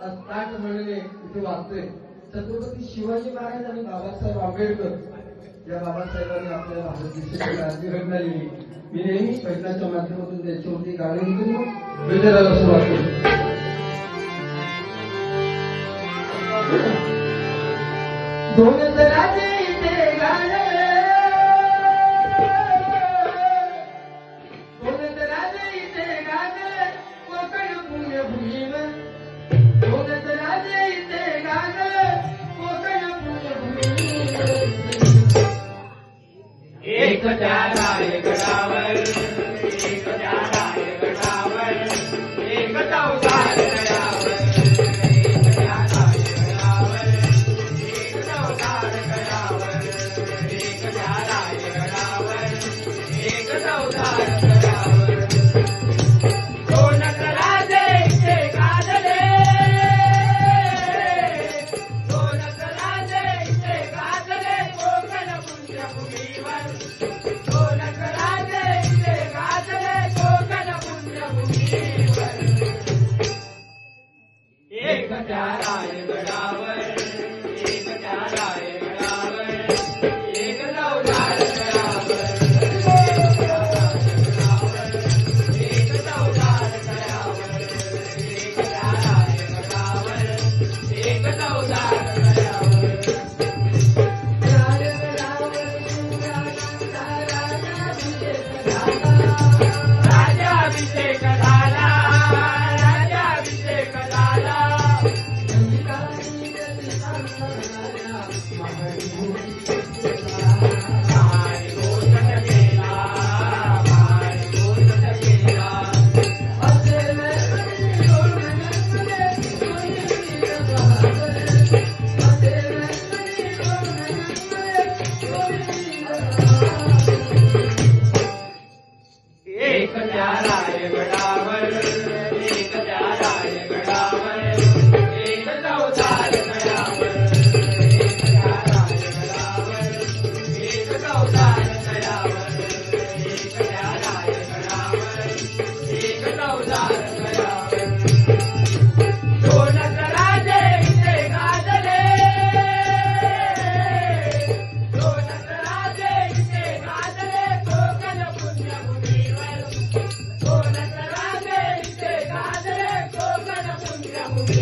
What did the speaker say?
ताट म्हणणे इथे वाचतोय. छत्रपती शिवाजी महाराज आणि बाबासाहेब आंबेडकर या बाबासाहेबांनी आपल्याला भारत देशाची क्रांती घडवली. मी नेहमी पैशाच्या माध्यमातून त्याच्यावरती गाणी घेऊन विजयाला सुरुवात करतो. दोन राजे इथे गाणे, दोन राजे इथे गाणे कोकण पुण्यभूमीवर, दोन राजे इथे गाणे कोकण पुण्यभूमीवर. एक त्याला गडावर, एक त्याला गडावर, एक चौदार गडावर, एक त्याला गडावर, एक चौदार गडावर, एक त्याला गडावर, एक चौदार गडावर. दोन राजे इथे गाजले, दोन राजे इथे गाजले कोकण पुण्यभूमीवर, दोन राजे इथे गाजले कोकण पुण्यभूमीवर. एक त्या रायगडावर, एक त्या रायगडावर, एक चौदार गडावर, एक चौदार गडावर, एक त्या रायगडावर, एक चौदार गडावर. राज्याभिषेक झाला, राज्याभिषेक झाला, भारी घोषण केला, भारी घोषण केला. एक त्या रायगडावर, एक त्या रायगडावर, एक चौदार गडावर, एक त्या रायगडावर, एक चौदार गडावर, एक त्या रायगडावर, एक चौदार गडावर. दोन राजे इथे गाजले, दोन राजे इथे गाजले कोकण पुण्यभूमीवर, दोन राजे इथे गाजले कोकण पुण्यभूमीवर.